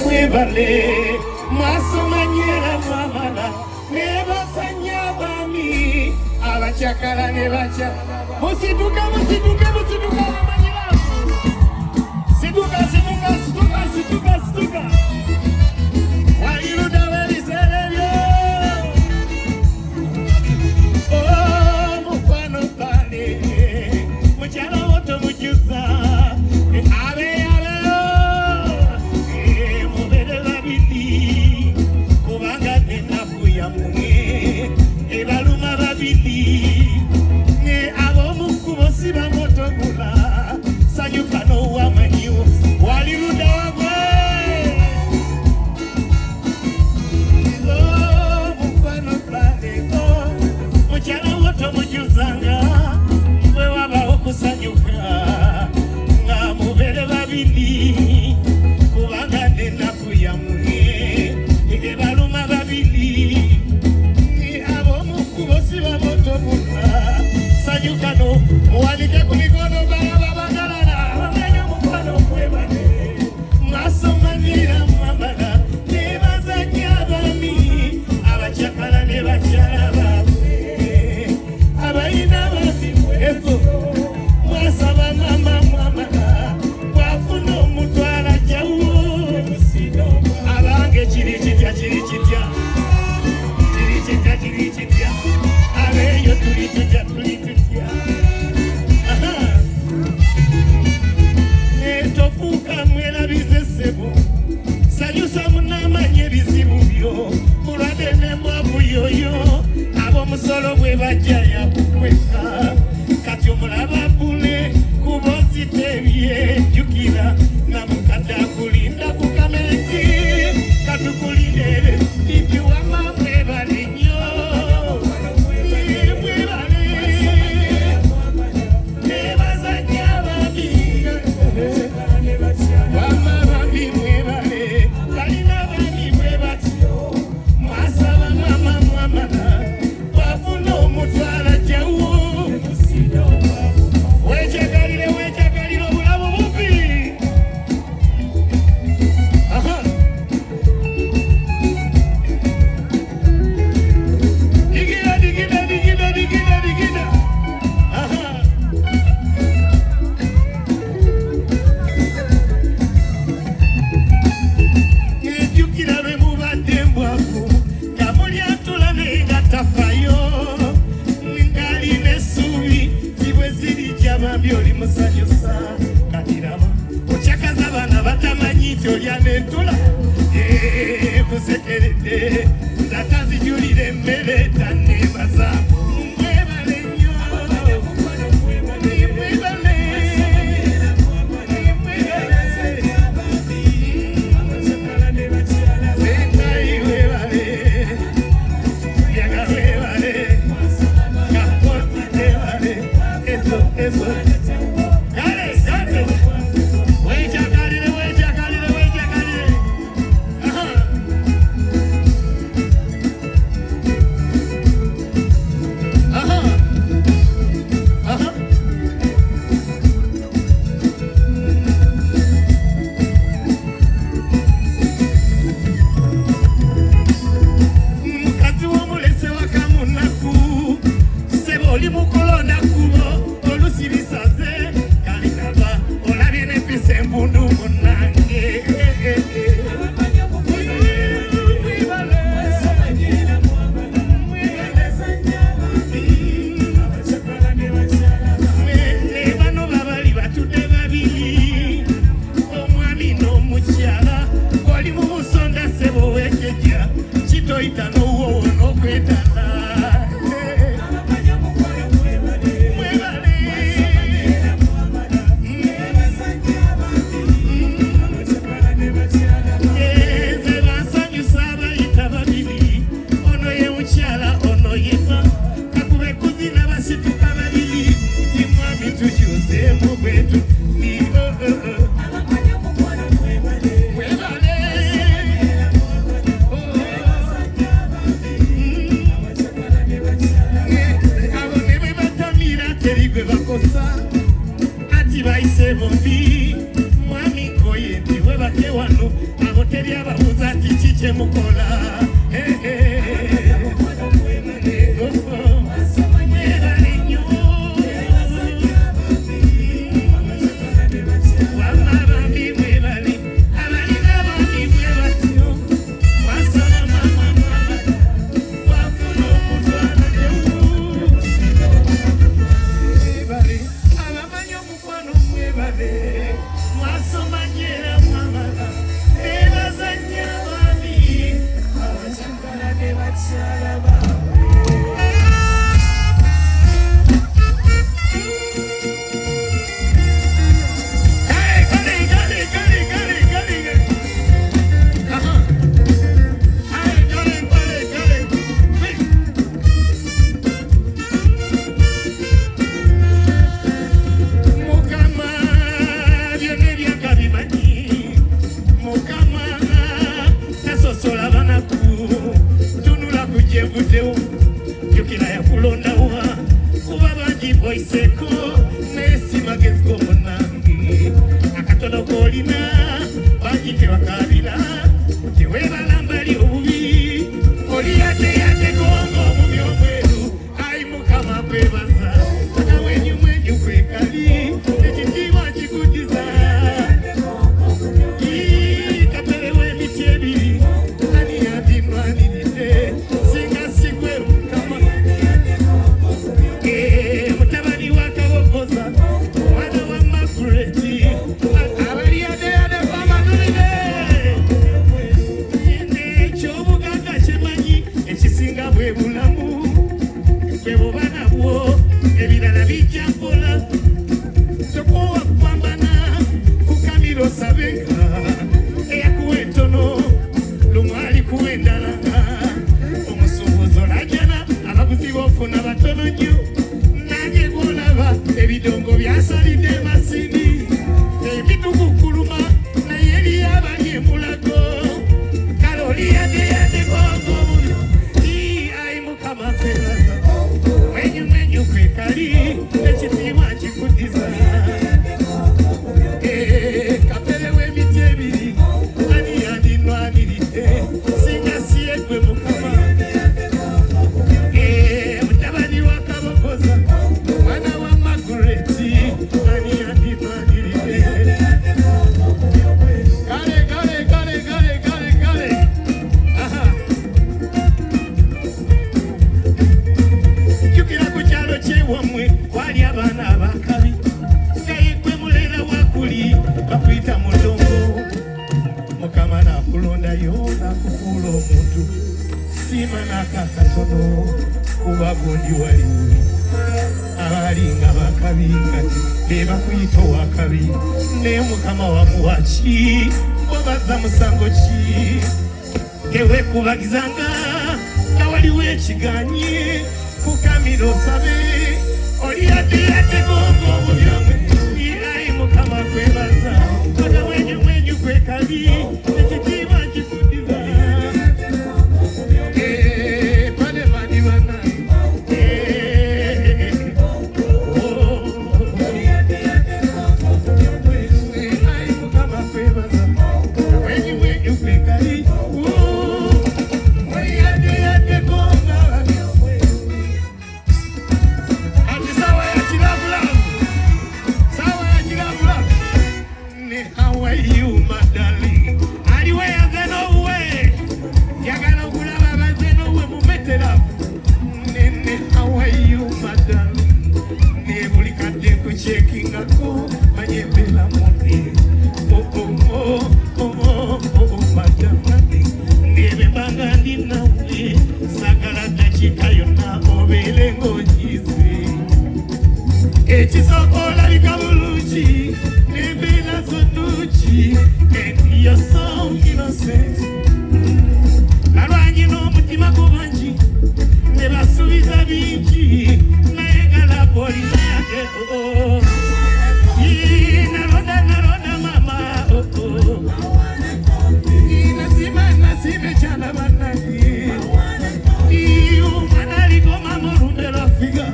mwebale mwasomanyera mwamala nebasanya bami abachakala nebacha musituka bamanyira situka waliruda weliserelyo mukwano pale muchala woto mujuza ebaluma babili ne abomukubo siba moto mula sanyuka no wamanyo waliruda wagwe mukwano pale muchala woto mujuzanga bwe waba okusanyuka nga mubere babili kubanga nenaku yamwe ebaluma babili kubosiba moto muna sanyukano muwanike ku mikono babagalala bamenya mukwano mwebale mwasomanira mwamala nebazanya bami abachakala ne bakyala babwe abalina babimwevo mwasaba mama mwamala bwafuna omutwala jawo abange kiri kitya abeyo tulitutya netofuuka mwelabize ssebo sanyusa munamanya ebizibu byo mulwadde nemwavu yoyo ab'omusolo bwe bajja yakukweka kati omulaba bule kubozitebye jjukira namukadde akulinda ku kameki katukulindere ibiwama mwebale nnyo byoli musanyusa katiraba ochakaza abana batamanyi tyolya n'entula kusekeredde ndatazijulira emmere tannebaza mwebale nnyo webalambali obubi oli yate gongo omubi omweru ayi mukama kwebaza mwenyu kwekali ekitiibwa kikudiza kapere w'emiti ebiri ani yandinwaniride singa sigwe mukama mutabani wa kabogoza mwana wa Makureti abali yade bamanulire ekyobugagga kyemanyi ekisinga bwe bulamu bwe buba nabwo ebirala bijja mpola sokowa kupambana kukamiro sabenga eyakuwa entono lumwali kuwa endala omusuubuzi olajana abaguzi b'ofuna batono nnyo nange gwolaba ebidongo byasalidde masini ebitukukuluma naye eriyo abali emulago kale oli yade gongo omubi ayi mukama kwebaza mwenyu kwekali ekitiibwa kikudiza kapere w'emiti ebiri ani yandinwaniride singa siye gwe mukama mutabani wa kabogoza mwana wa Makureti ani yandinwaniride kale jukira ku kyalo kyewamwe wali abaana abakabi naye gwe mulera wakuli bakuyita mulongo mukama nakulondayo nakufuula omuntu siima n'akakatono kuba gondi waliwe abalinga bakabi kati be bakuyita owakabi naye mukama wamuwaki obaza musango ki tewekubagizanga nga waliwo ekiganyi kukamira osabe oli yate gongo obubyomwe ayi mukama kwebaza aga mwenyu kwekali ekitiibwa kikudiza pane mani bana ayi mukama kwebaza mwenyu kwekali oli yate gongo ati sawa ya kilabulamu how are you my darling aliwe yazenowe yagala okulaba bazenowe mumetera nene how are you my darling ne buli kadde kuchekingako manyembela mubi my darling nebe banga ndinawe sagala dakika yonna obeere ng'onyize ekisokola likabulungi nembeera zonnuki and you're so innocent alwanyi n'omutima gubangi ne basuubiza bingi naye galabo olinage nalonda mama nasime kyana bannange omwana aliko mama olumbe lwafiga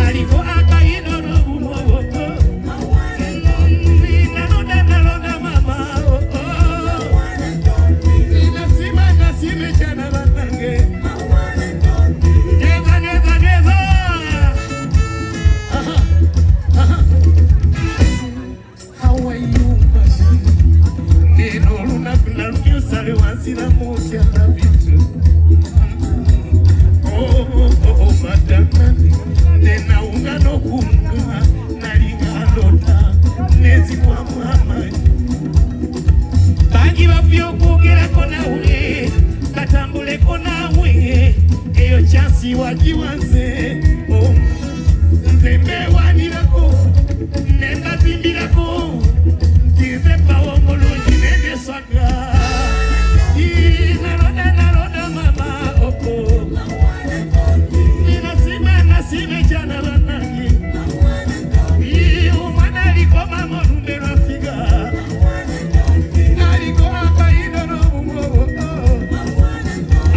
aliko akayido n'obumwoboko nalonda mama nasime kyana bannange geza how are you neno olunaku nalumyusale wansiramu otyala bitu madanani nenawunga nokunga nalinga lota nezibwamu amaanyi bangi bafya okwogerako nawe batambuleko nawe eyo kyansi wagiwanze nze mbewanirako nembazimbirako ntize bawo omulungi nendeswaga nalonda mama nasime kyana bannange omwana aliko mama olumbe lwafiga aliko akayido n'obumwoboko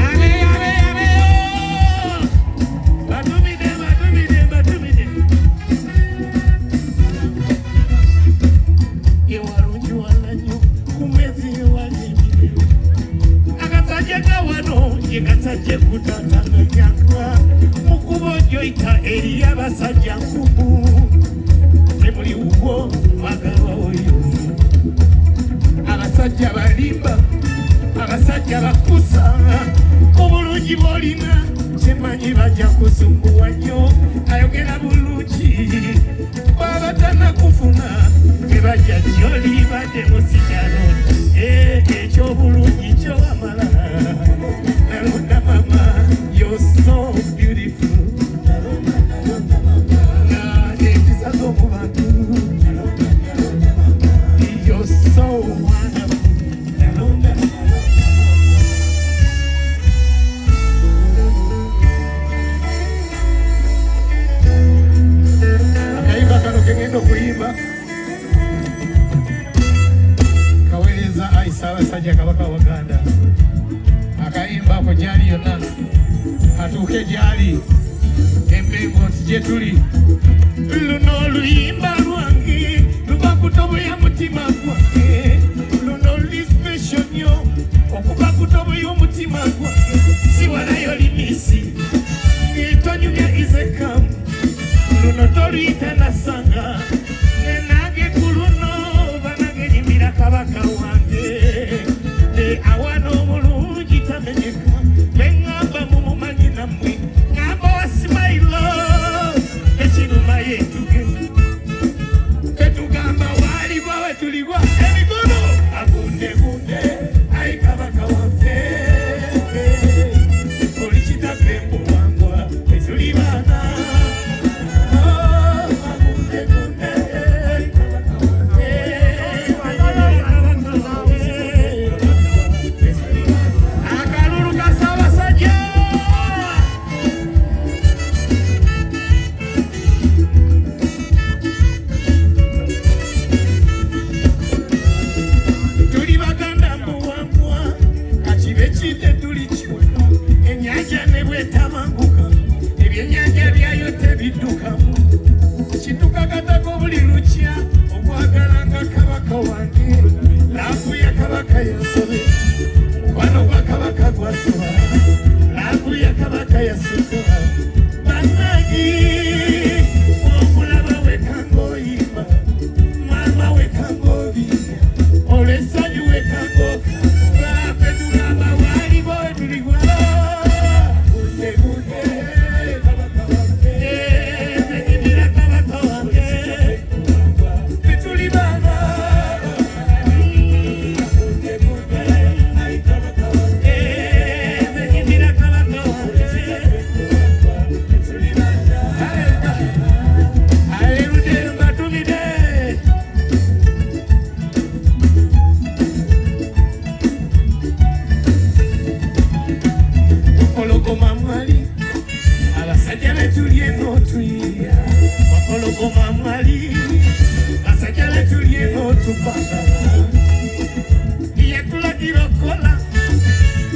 abe batumide gatajje kutatanganyanga mukubo gyoyita eri abasajja nkubu temuli uwo mwagala oyo abasajja balimba abasajja bakusa obulungi bwolina kyemanyi bajja kusumbuwa nnyo ayogera bulungi bwaba tannakufuna tebajja gyoli badde musigalo ekyobulungi kyowamala nalonda mama you're so beautiful nga empisa z'omu bantu you're so wonderful nalonda akayimba kano kegenda okuyimba kaweereza Aisa abasajja kabaka waganda akayimba ako gyali yonna atuuke gyali emmengo nti gye tuli luno oluyimba lwange luba kutoboya mutima gwange luno luli special nnyo okuba kutoboya omutima gwange siwalayo limisi tonyumya izekamu luno toluyita nasanga nenange ku luno banange nyimbira kabaka wange awana omulungi tamenyeka beŋŋamba mumumanyi nammwe ŋŋamba wasimailo ekiruma yetuge tetugamba waalibwa we tulibwa emikono agundegunde ayi kabaka waffe oli kitaffe mbuwangwa etuli baana ebyennyanja byayo tebiddukamu kitukakatako buli lukya okwagalanga kabaka wange laafu ya kabaka yasobe mukwano gwa kabaka gwasoba laafu ya kabaka yasosoba bannagi omulaba wekanga oyimba mama wekanga obinga olw'essanyu wekanga okamba ffe tugamba waalibo wetuligwa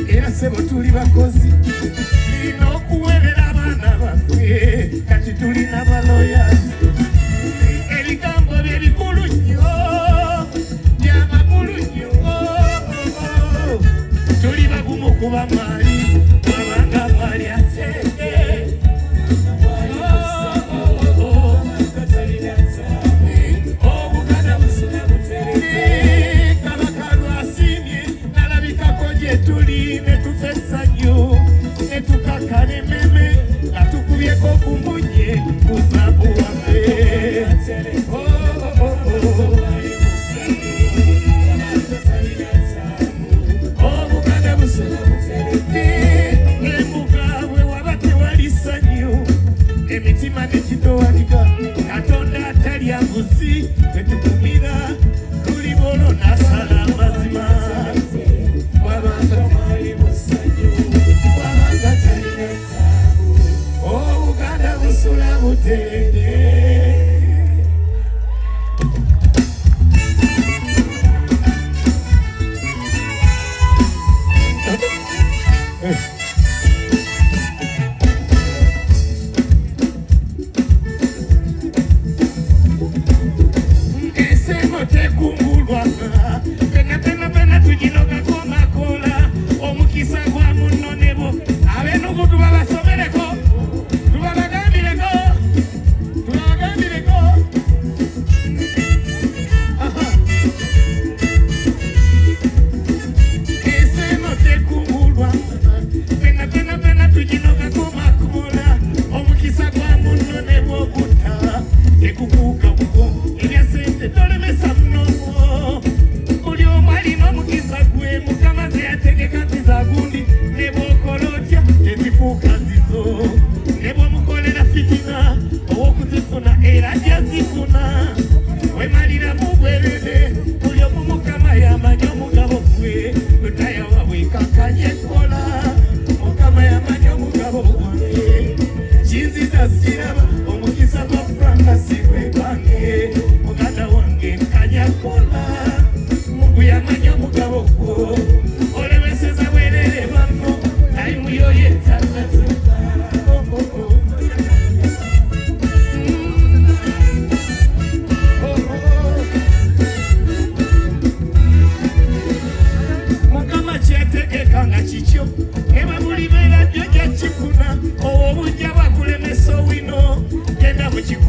era sebo tuli bakozi tulina okuweerera abaana baffe kati tulina baloyazi ebigambo bye bikulu nnyo byamakulu nnyo tuli bagumu kuba maali wabanga mwali ateke tuli netufessanyo netukakale meme atukubyeko kumunye kuzabu waffe obuganda busula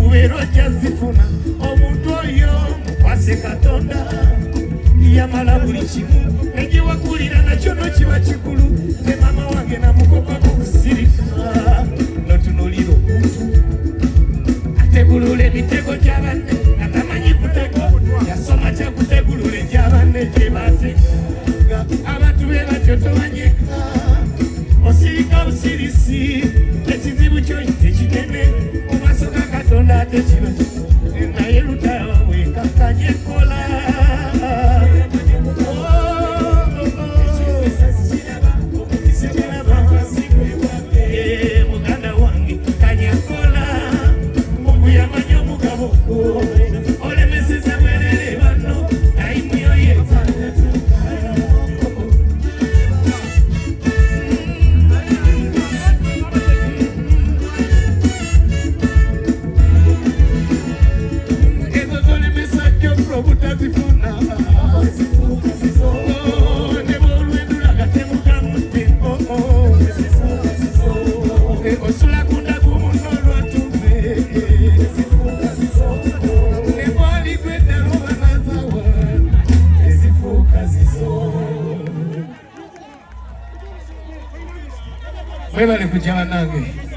okubeera ojazifuna omuntu oyo mukwase Katonda yamala buli kimu egiwakulira nakyo no kiba kikulu ne mama wange namukopa kukusirika notunulira omuntu ategulula emitego gy'abanne atamanyi kutego yasoma kyakutegulula egy'abanne gyebasega abantu be batyo tomanyika osirika busirisi ekizibu kyo ekinene mu maaso ga Katonda ate kiba naye lutawa bwekakanye enkola muganda wange kanyakola Mungu yamanyi omugabo olemeseza bwerere bano nayimuyo yeza ezo zolemesa kyokro obutazifuna nebolwendula gatemuga mutembo osula kunda gumuntu olwatuve nebwali gweddala obanazawa ezifuuka zizo mwebale kujja banange